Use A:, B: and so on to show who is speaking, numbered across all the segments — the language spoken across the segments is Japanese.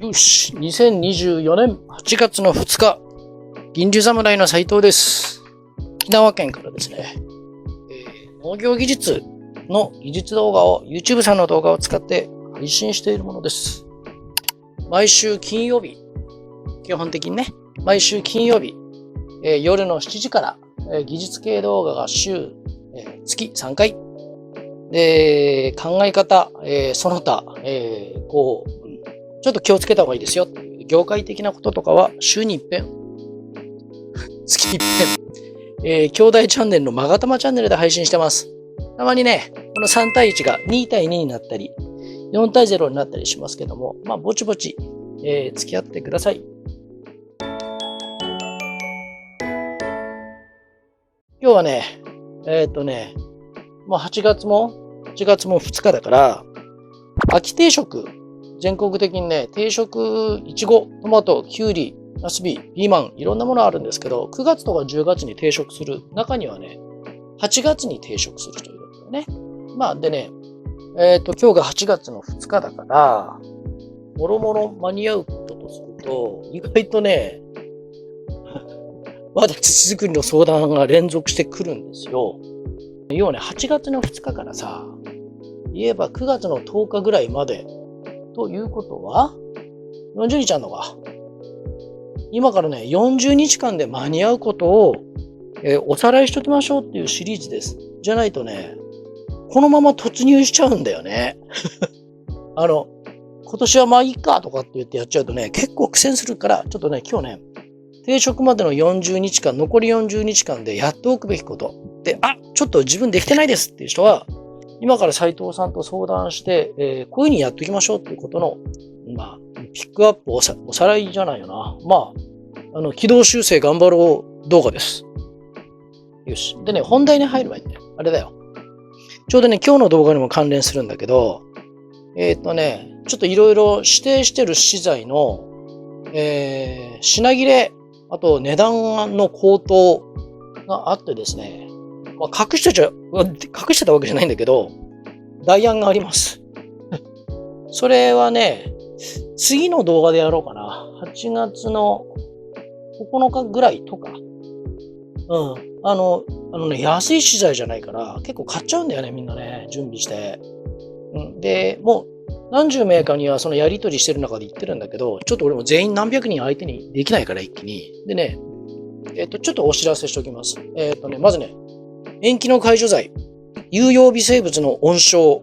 A: よし、2024年8月の2日、銀龍侍の斉藤です。沖縄県からですね、農業技術の技術動画を YouTube さんの動画を使って配信しているものです。毎週金曜日、基本的にね、毎週金曜日、夜の7時から、技術系動画が週、月3回。で、考え方、その他、ちょっと気をつけた方がいいですよ。業界的なこととかは週に一遍、月一遍、兄弟チャンネルのまがたまチャンネルで配信してます。たまにね、この3対1が2対2になったり、4対0になったりしますけども、まあ、ぼちぼち、付き合ってください。今日はね、もう8月も2日だから、秋定食、全国的にね、定食、いちご、トマト、きゅうり、ナスビ、ピーマン、いろんなものあるんですけど、9月とか10月に定食する。中にはね、8月に定食する人いるんだよね。まあ、でね、今日が8月の2日だから、もろもろ間に合うこととすると、意外とね、まだ土作りの相談が連続してくるんですよ。要はね、8月の2日からさ、言えば9月の10日ぐらいまで、ということは、40日あんのか。今からね、40日間で間に合うことを、おさらいしときましょうっていうシリーズです。じゃないとね、このまま突入しちゃうんだよね。今年はまあいいかとかって言ってやっちゃうとね、結構苦戦するから、ちょっとね、今日ね、定食までの40日間、残り40日間でやっておくべきこと。で、ちょっと自分できてないですっていう人は、今から斉藤さんと相談して、こういうふうにやっておきましょうっていうことの、まあ、ピックアップおさらいじゃないよな。まあ、軌道修正頑張ろう動画です。よし。でね、本題に入る前にね、あれだよ。ちょうどね、今日の動画にも関連するんだけど、ちょっといろいろ指定してる資材の、品切れ、あと値段の高騰があってですね、まあ、隠してたわけじゃないんだけど、代案があります。それはね、次の動画でやろうかな。8月の9日ぐらいとか。安い資材じゃないから、結構買っちゃうんだよね、みんなね、準備して。で、もう、何十名かにはそのやりとりしてる中で言ってるんだけど、ちょっと俺も全員何百人相手にできないから一気に。でね、ちょっとお知らせしておきます。まずね、塩基の介助剤、有用微生物の温床、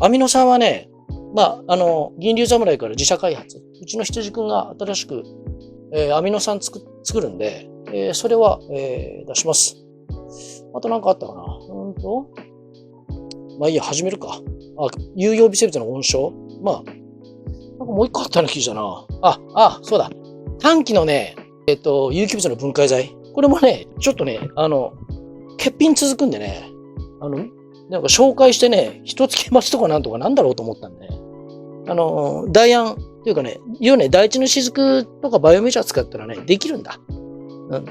A: アミノ酸はね、まあ、銀龍侍から自社開発。うちの羊くんが新しく、アミノ酸作るんで、それは、出します。あとなんかあったかなまあいいや、始めるか。有用微生物の温床まあ、なんかもう一個あったような記事だな。そうだ。短期のね、有機物の分解剤。これもね、ちょっとね、欠品続くんでね、なんか紹介してね、一月待ちとかなんとかなんだろうと思ったんでね。代案というかね、要はね、第一の雫とかバイオメジャー使ったらね、できるんだ。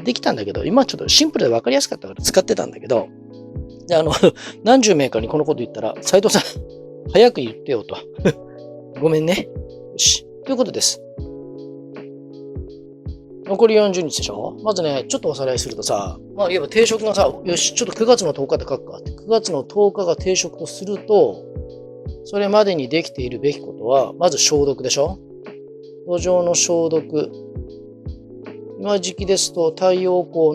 A: できたんだけど、今ちょっとシンプルで分かりやすかったから使ってたんだけど、で、何十名かにこのこと言ったら、斉藤さん、早く言ってよと。ごめんね。よし。ということです。残り40日でしょ。まずね、ちょっとおさらいするとさ、まあ、いわば定食がさ、よし、ちょっと9月の10日で書くかって。9月の10日が定食とすると、それまでにできているべきことは、まず消毒でしょ。土壌の消毒。今時期ですと、太陽光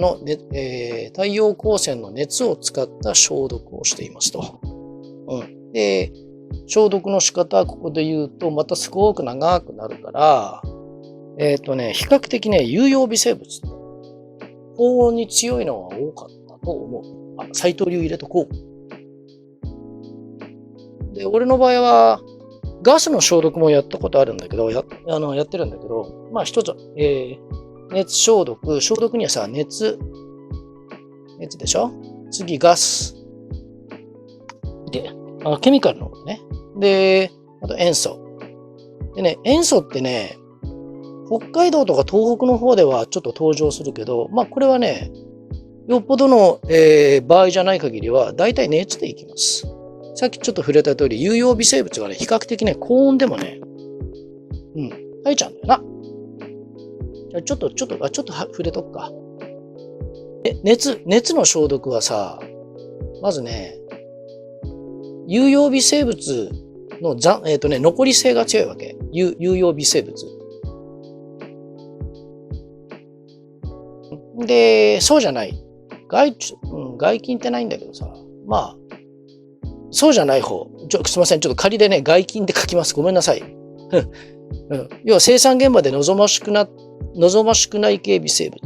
A: 線の熱を使った消毒をしていますと。で、消毒の仕方はここで言うと、またすごく長くなるから、比較的ね、有用微生物。高温に強いのが多かったと思う。斉藤流入れとこう。で、俺の場合は、ガスの消毒もやったことあるんだけど、やってるんだけど、まあ一つ、熱消毒。消毒にはさ、熱でしょ。次、ガス。で、ケミカルのことね。で、あと塩素。でね、塩素ってね、北海道とか東北の方ではちょっと登場するけど、まあこれはね、よっぽどの、場合じゃない限りは、だいたい熱でいきます。さっきちょっと触れた通り、有用微生物がね、比較的ね、高温でもね、生えちゃうんだよな。じゃあちょっと触れとくか。熱の消毒はさ、まずね、有用微生物の残り性が強いわけ。有用微生物。で、そうじゃない。外菌ってないんだけどさ、まあ、そうじゃない方。すいません。ちょっと仮でね、外菌って書きます。ごめんなさい。要は生産現場で望ましくない系微生物。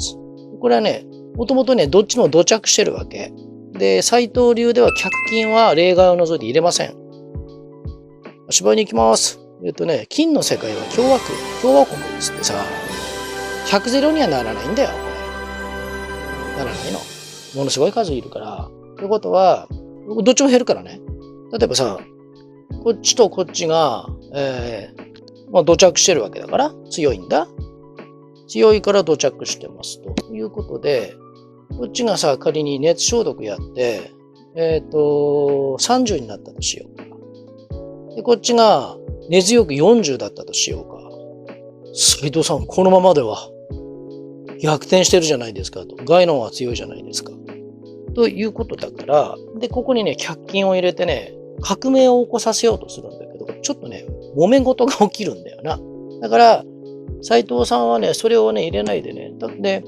A: これはね、もともとね、どっちも土着してるわけ。で、斎藤流では脚菌は例外を除いて入れません。芝居に行きます。菌の世界は共和国ですってさ、100ゼロにはならないんだよ、これ。ならないの。ものすごい数いるから。ということは、どっちも減るからね。例えばさ、こっちとこっちが、土着してるわけだから強いんだ。強いから土着してますということで、こっちがさ、仮に熱消毒やって、30になったとしようか。で、こっちが根強く40だったとしようか。斉藤さん、このままでは逆転してるじゃないですかと。概論は強いじゃないですか。ということだから、で、ここにね、脚菌を入れてね、革命を起こさせようとするんだけど、ちょっとね、揉め事が起きるんだよな。だから、斉藤さんはね、それをね、入れないでね。で、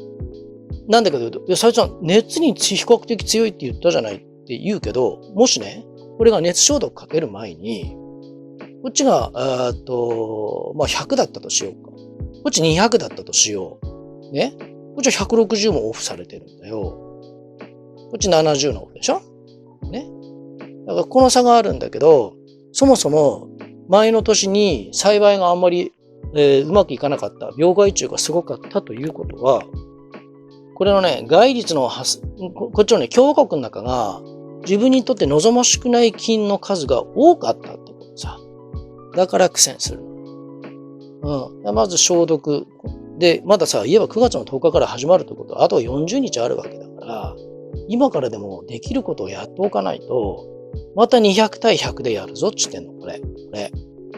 A: なんだけど、斉藤さん、熱に比較的強いって言ったじゃないって言うけど、もしね、これが熱消毒かける前に、こっちが、100だったとしようか。こっち200だったとしよう。ね。こっちは160もオフされてるんだよ。こっち70のオフでしょね。だからこの差があるんだけど、そもそも前の年に栽培があんまり、うまくいかなかった、病害虫がすごかったということは、これのね、害率のこっちのね、共和国の中が自分にとって望ましくない菌の数が多かったってことさ。だから苦戦する。まず消毒。で、まださ、言えば9月の10日から始まるってことは、あと40日あるわけだから、今からでもできることをやっておかないと、また200対100でやるぞって言ってんの、これ。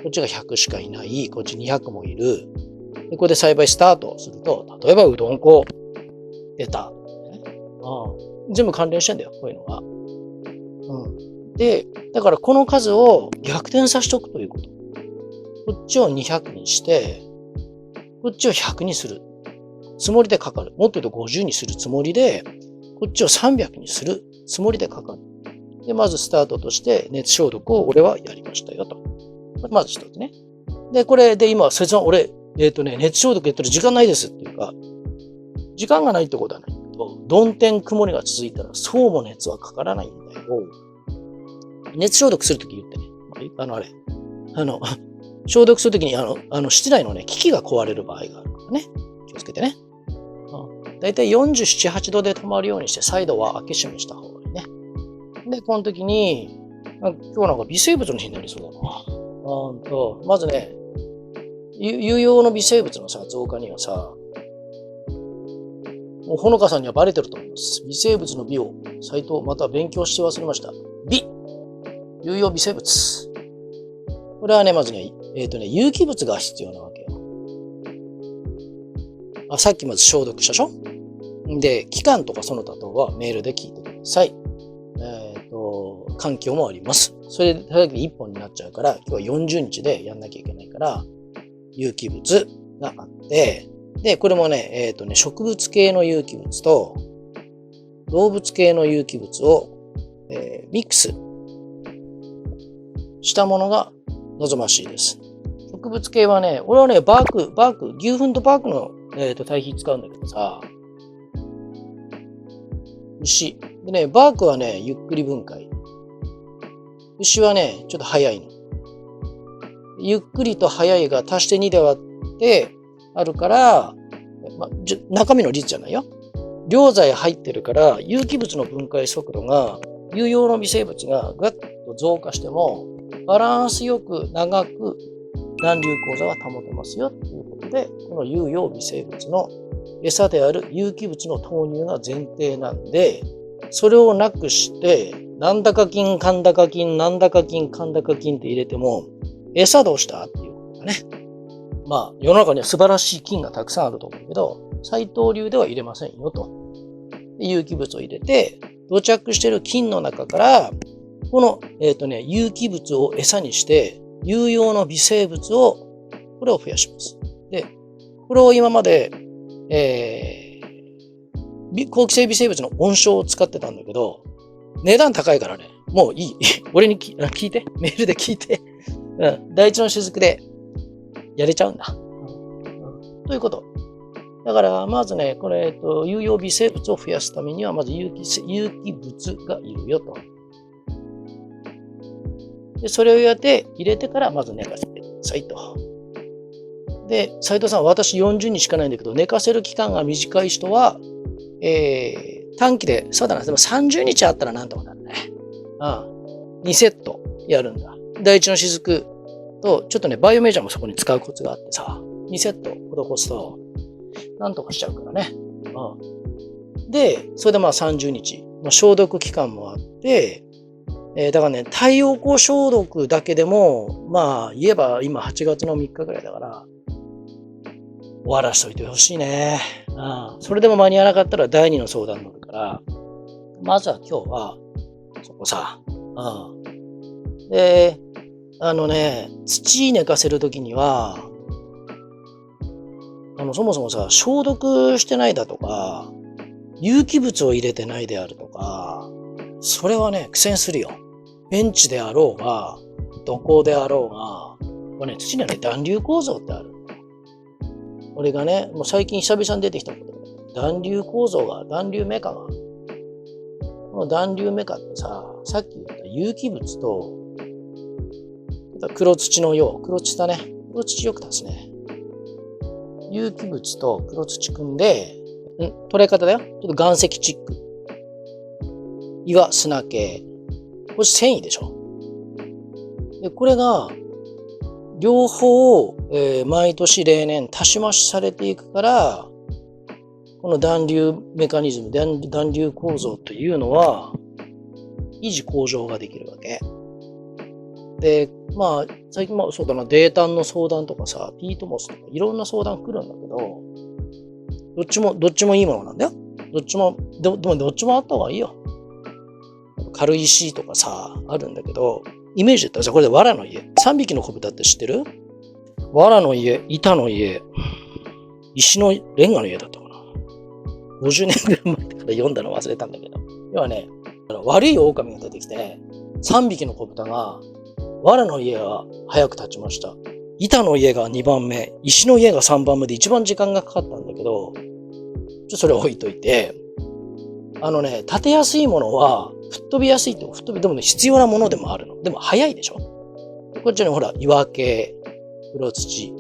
A: こっちが100しかいない、こっち200もいる。で、これで栽培スタートすると、例えばうどん粉、出た。全部関連してんだよ、こういうのが。で、だからこの数を逆転させておくということ。こっちを200にして、こっちを100にするつもりでかかる。もっと言うと50にするつもりで、こっちを300にするつもりでかかる。で、まずスタートとして熱消毒を俺はやりましたよと。まず一つね。で、これで今、説明、俺、熱消毒やってる時間ないですっていうか、時間がないってことはないけど、曇天曇りが続いたらそうも熱はかからないんだよ。熱消毒するとき言ってね。消毒するときに、室内のね、機器が壊れる場合があるからね。気をつけてね。だいたい47、8度で止まるようにして再度は開け閉めした方がいいね。で、この時に、今日なんか微生物の日になりそうだな。まずね、有用の微生物のさ、増加にはさ、もうほのかさんにはバレてると思います。微生物の美を、斉藤また勉強して忘れました。美有用微生物。これはね、まずね、有機物が必要なわけよ。さっきまず消毒したでしょ？で、期間とかその他等はメールで聞いてください。環境もあります。それで、ただけ1本になっちゃうから、今日は40日でやんなきゃいけないから、有機物があって、で、これもね、植物系の有機物と、動物系の有機物を、ミックスしたものが望ましいです。植物系はね、俺はね、牛糞とバークの、堆肥使うんだけどさ、牛。でね、バークはね、ゆっくり分解。牛はね、ちょっと早いの。ゆっくりと早いが足して2で割ってあるから、中身の率じゃないよ。両剤入ってるから、有機物の分解速度が、有用の微生物がガッと増加しても、バランスよく長く暖流構造が保てますよということで、この有用微生物の餌である有機物の投入が前提なんで、それをなくして、なんだか菌、かんだか菌、なんだか菌、かんだか菌って入れても、餌どうしたっていうことがね、まあ、世の中には素晴らしい菌がたくさんあると思うけど、斉藤流では入れませんよと。有機物を入れて、土着している菌の中から、この、有機物を餌にして、有用の微生物を、これを増やします。で、これを今まで、好気性微生物の温床を使ってたんだけど、値段高いからね、もういい。俺に聞いて。メールで聞いて。第一の雫でやれちゃうんだ。ということ。だから、まずね、これ、有用微生物を増やすためには、まず有機物がいるよと。で、それを入れてから、まず寝かせてくださいと。で、斉藤さん、私40日しかないんだけど、寝かせる期間が短い人は、短期で、そうだな、でも30日あったらなんとかなるね。2セットやるんだ。第一の雫と、ちょっとね、バイオメジャーもそこに使うコツがあってさ、2セット施すと、なんとかしちゃうからね。で、それでまあ30日、消毒期間もあって、だからね、太陽光消毒だけでも、まあ、言えば今8月の3日ぐらいだから、終わらしといてほしいね。それでも間に合わなかったら第2の相談乗るから、まずは今日は、そこさ、で、土寝かせるときには、そもそもさ、消毒してないだとか、有機物を入れてないであるとか、それはね、苦戦するよ。ベンチであろうが、どこであろうが、これね、土にはね、団粒構造ってある。俺がね、もう最近久々に出てきたことで、団粒構造が、団粒メカが、この団粒メカってさ、さっき言った有機物と、黒土のよう、黒土だね。黒土よく足すね。有機物と黒土組んで、捉え方だよ。ちょっと岩石チック。岩、砂系。これ繊維でしょ。で、これが、両方、毎年例年足し増しされていくから、この団粒メカニズム、団粒構造というのは、維持向上ができるわけ。で、まあ、最近もそうだな、データンの相談とかさ、ピートモスとかいろんな相談来るんだけど、どっちもいいものなんだよ。どっちもあった方がいいよ。軽石とかさ、あるんだけど、イメージで言ったらさ、これで藁の家。3匹の子豚って知ってる？藁の家、板の家、石のレンガの家だったかな。50年ぐらい前から読んだの忘れたんだけど。要はね、悪い狼が出てきて、3匹の子豚が、藁の家が早く立ちました。板の家が2番目、石の家が3番目で一番時間がかかったんだけど、それ置いといて、立てやすいものは、吹っ飛びやすいって、でもね、必要なものでもあるの。でも早いでしょ。こっちにほら、岩系、黒土。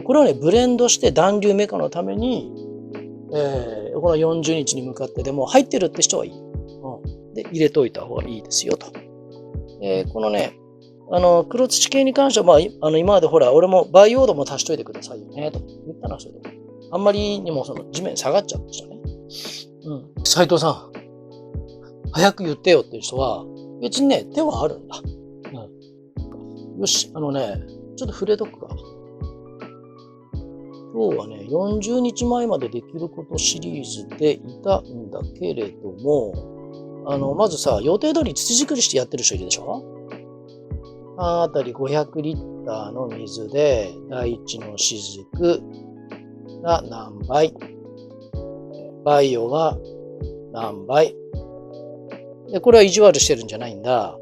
A: これをね、ブレンドして団粒メカのために、この40日に向かってでも入ってるって人はいい。で、入れといた方がいいですよと。このね、黒土系に関しては、まあ、今までほら、俺も培養土も足しといてくださいよね、と言ったのはそれで。あんまりにもその地面下がっちゃったしね。斉藤さん、早く言ってよっていう人は、別にね、手はあるんだ。よし、ちょっと触れとくか。今日はね、40日前までできることシリーズでいたんだけれども、まずさ、予定通り土作りしてやってる人いるでしょ？あたり500リッターの水で、第一の雫が何倍、バイオが何倍。で、これは意地悪してるんじゃないんだ。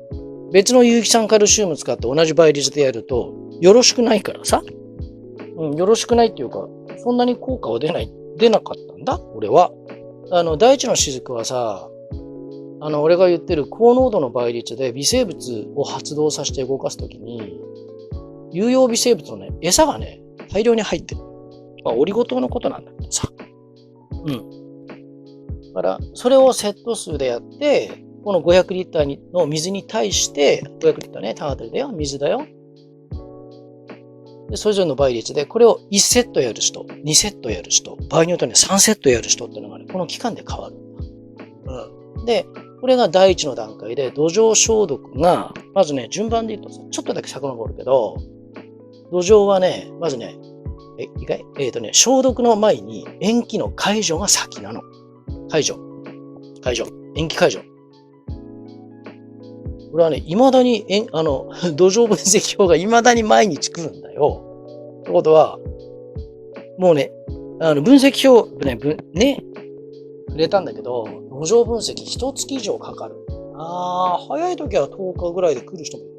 A: 別の有機酸カルシウム使って同じ倍率でやると、よろしくないからさ。よろしくないっていうか、そんなに効果は出なかったんだ、俺は。第一の雫はさ、俺が言ってる高濃度の倍率で微生物を発動させて動かすときに、有用微生物のね、餌がね、大量に入ってる。まあ、オリゴ糖のことなんだけどさ。だから、それをセット数でやって、この500リッターの水に対して、500リッターね、単当たりだよ、水だよ。で、それぞれの倍率で、これを1セットやる人、2セットやる人、場合によってはね、3セットやる人っていうのがね、この期間で変わるんだ。で、これが第一の段階で、土壌消毒が、まずね、順番で言うとさ、ちょっとだけ遡るけど、土壌はね、まずね、いいかい消毒の前に延期の解除が先なの。延期解除。これはね、未だに、土壌分析表が未だに毎日来るんだよ。ってことは、もうね、分析表、触れたんだけど、土壌分析1月以上かかる。早い時は10日ぐらいで来る人もいる。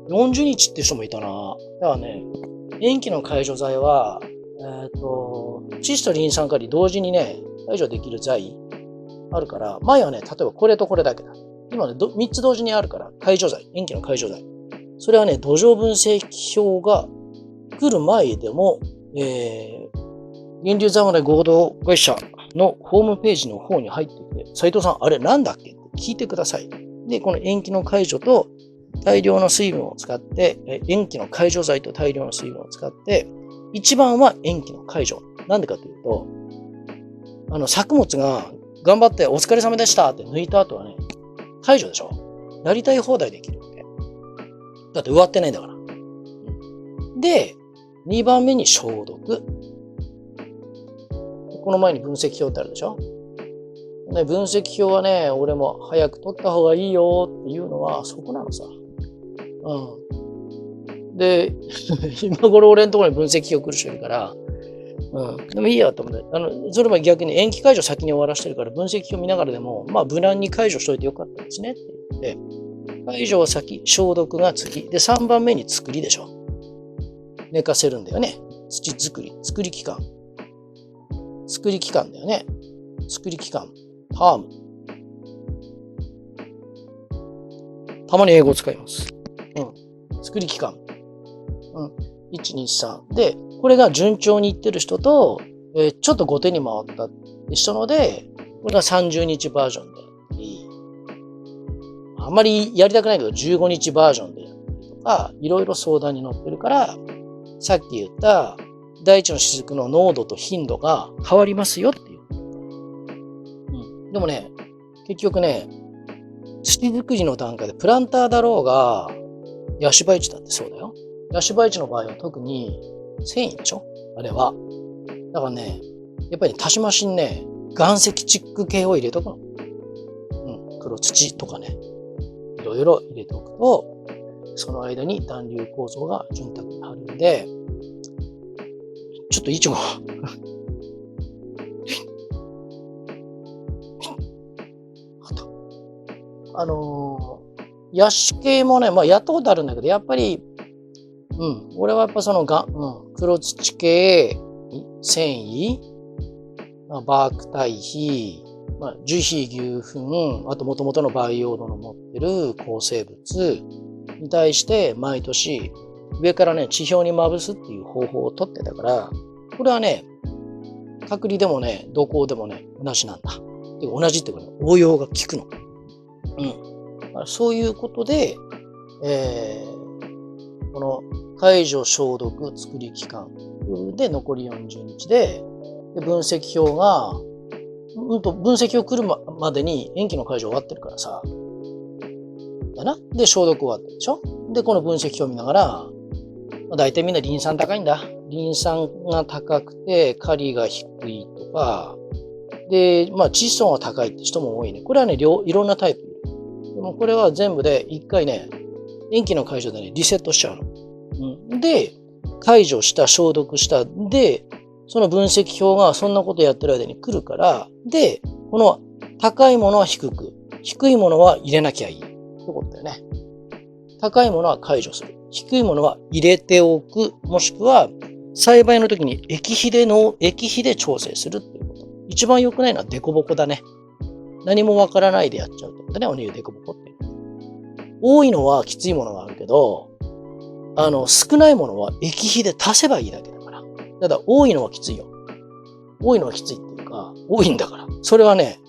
A: 40日って人もいたな。だからね、延期の解除剤は、窒素、リン酸カリ同時にね、解除できる剤あるから、前はね、例えばこれとこれだけだ。今ね、3つ同時にあるから、解除剤、延期の解除剤。それはね、土壌分析表が来る前でも、源流侍合同会社のホームページの方に入っていて、斉藤さん、あれなんだっけって聞いてください。で、この延期の解除と大量の水分を使って、延期の解除剤と大量の水分を使って、一番は延期の解除。なんでかというと、作物が頑張ってお疲れ様でしたって抜いた後はね、解除でしょ。やりたい放題できるわけ。だって植わってないんだから。で、2番目に消毒。この前に分析表ってあるでしょ。ね、分析表はね、俺も早く取った方がいいよっていうのはそこなのさ。で、今頃俺のところに分析表来る人いるから、でもいいやと思って。それは逆に延期解除先に終わらせてるから、分析表見ながらでも、無難に解除しといてよかったですねって言って、解除は先、消毒が次。で、3番目に作りでしょ。寝かせるんだよね。土作り。作り期間だよね。作り期間。ターム。たまに英語を使います。作り期間。1、2、3。で、これが順調にいってる人と、ちょっと後手に回った人ので、これが30日バージョンでやったり、あんまりやりたくないけど15日バージョンでやったりとか、いろいろ相談に載ってるから、さっき言った大地の雫の濃度と頻度が変わりますよっていう。でもね、結局ね、土作りの段階でプランターだろうが、ヤシバイチだってそうだよ。ヤシバイチの場合は特に繊維でしょあれは。だからね、やっぱり足し増しにね、岩石チック系を入れとくの。黒土とかね、いろいろ入れておくと、その間に団粒構造が潤沢に張るんで、ちょっとイチゴ。ヤシ系もね、やったことあるんだけど、やっぱり、俺はやっぱその黒土系、繊維、バーク堆肥、樹皮牛糞、あと元々の培養土の持ってる抗生物に対して毎年上からね、地表にまぶすっていう方法をとってたから、これはね、隔離でもね、土耕でもね、同じなんだ。同じってことね、応用が効くの。そういうことで、この解除消毒作り期間で残り40日で、分析表が、分析表来るまでに延期の解除終わってるからさ。だな。で、消毒終わってるでしょ。で、この分析表見ながら、大体みんなリン酸高いんだ。リン酸が高くて、カリが低いとか、で、窒素が高いって人も多いね。これはね、いろんなタイプ。でもこれは全部で一回ね、延期の解除でね、リセットしちゃうの。で、解除した、消毒した。で、その分析表がそんなことやってる間に来るから、で、この高いものは低く、低いものは入れなきゃいい。ってことだよね。高いものは解除する。低いものは入れておく。もしくは、栽培の時に液肥で調整するっていうこと。一番良くないのはデコボコだね。何もわからないでやっちゃうってことね。おにぎりデコボコって。多いのはきついものがあるけど、少ないものは液肥で足せばいいだけだから。ただ、多いのはきついよ。多いのはきついっていうか、多いんだから。それはね、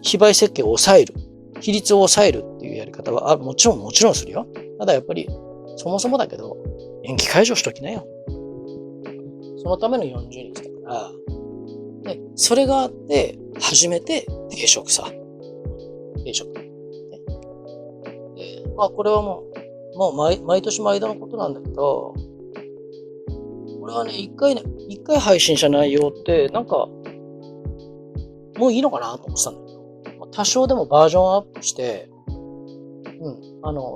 A: 非売設計を抑える。比率を抑えるっていうやり方は、もちろんするよ。ただやっぱり、そもそもだけど、延期解除しときなよ。そのための40日だから、で、それがあって、初めて定食さ。定食。で、これはもう毎年毎度のことなんだけど、俺はね、一回配信した内容って、なんか、もういいのかなと思ってたんだけど、多少でもバージョンアップして、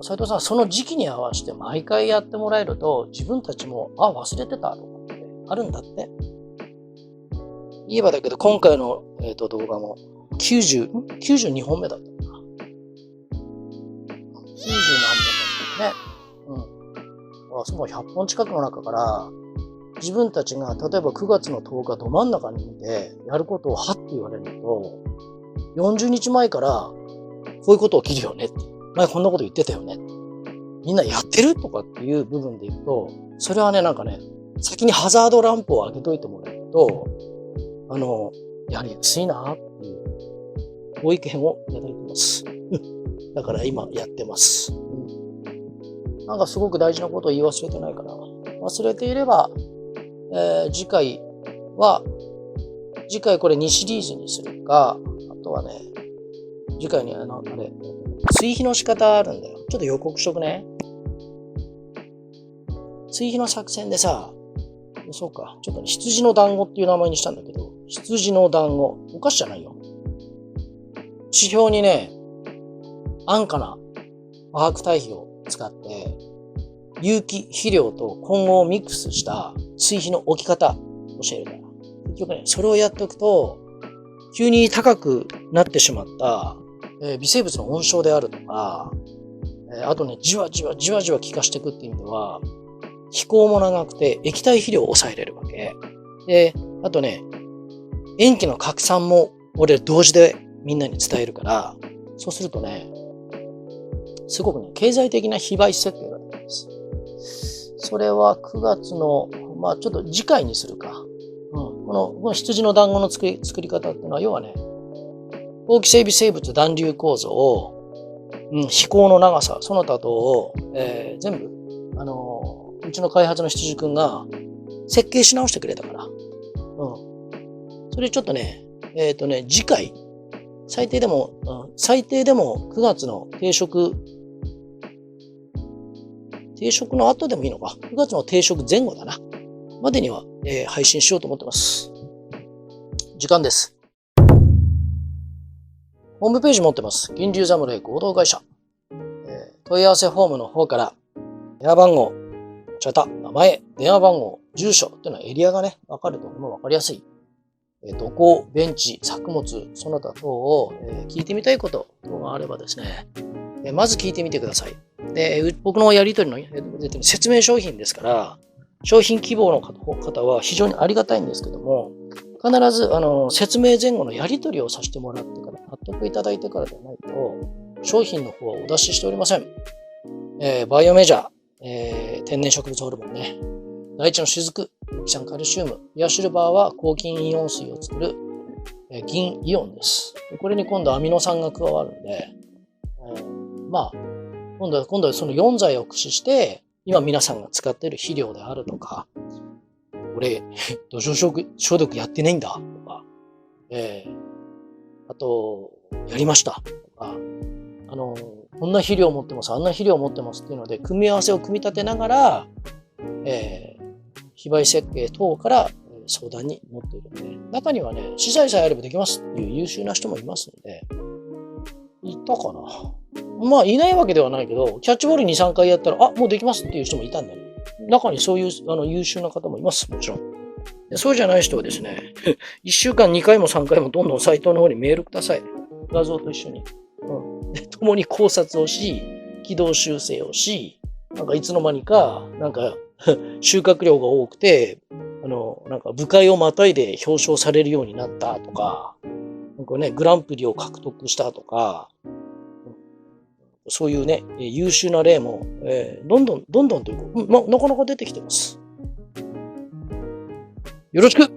A: 斉藤さん、その時期に合わせて毎回やってもらえると、自分たちも、忘れてたとかってあるんだって。言えばだけど、今回の、動画も92本目だったかな。90何本だったね。その100本近くの中から、自分たちが例えば9月の10日ど真ん中に見て、やることをはって言われると、40日前から、こういうこと起きるよねって。前こんなこと言ってたよね。みんなやってるとかっていう部分で言うと、それはね、なんかね、先にハザードランプを上げといてもらえると、やりやすいなっていうご意見をいただいてます。だから今やってます。なんかすごく大事なことを言い忘れてないかな。忘れていれば、次回これ2シリーズにするか、あとはね、次回には追肥の仕方あるんだよ。ちょっと予告しとくね。追肥の作戦でさ、そうか、ちょっとね、羊の団子っていう名前にしたんだけど、羊の団子、お菓子じゃないよ。指標にね、安価な化学堆肥を使って、有機肥料と混合をミックスした追肥の置き方教えるから。結局ね、それをやっておくと、急に高くなってしまった、微生物の温床であるとか、あとね、じわじわ効かしていくっていう意味では、飛行も長くて液体肥料を抑えれるわけ。で、あとね、塩基の拡散も俺同時でみんなに伝えるから、そうするとね、すごくね、経済的な非売設計が出てます。それは9月の、ちょっと次回にするか。この羊の団子の作り方っていうのは、要はね、好気性微生物団粒構造を、飛行の長さ、その他等を、全部、うちの開発の羊くんが設計し直してくれたから。それちょっとね、次回、最低でも9月の定食の後でもいいのか。9月の定食前後だな。までには、配信しようと思ってます。時間です。ホームページ持ってます。銀龍侍合同会社。問い合わせフォームの方から、電話番号、名前、電話番号、住所っていうのはエリアがね、わかるともわかりやすい。土工、ベンチ、作物、その他等を、聞いてみたいこと等があればですね、まず聞いてみてください。で、僕のやりとりの説明商品ですから、商品希望の方は非常にありがたいんですけども、必ず説明前後のやりとりをさせてもらってから、納得いただいてからでないと、商品の方はお出ししておりません。バイオメジャー、天然植物ホルモンね、大地の雫、キシャンカルシウム、ヤシルバーは抗菌イオン水を作る、銀イオンです。これに今度アミノ酸が加わるんで、今度はその4剤を駆使して、今皆さんが使っている肥料であるとか、俺、土壌消毒やってないんだとか、あと、やりましたとか、こんな肥料を持ってます、あんな肥料を持ってますっていうので、組み合わせを組み立てながら、非売設計等から相談に乗っているので、中にはね、資材さえあればできますっていう優秀な人もいますので、いたかな。いないわけではないけど、キャッチボール2、3回やったら、もうできますっていう人もいたんだよ。中にそういう優秀な方もいます、もちろん。そうじゃない人はですね、1週間2回も3回もどんどんサイトの方にメールください。画像と一緒に。共に考察をし、軌道修正をし、いつの間にか、収穫量が多くて、部会をまたいで表彰されるようになったとか、グランプリを獲得したとか、そういうね、優秀な例も、どんどんとなかなか出てきてます。よろしく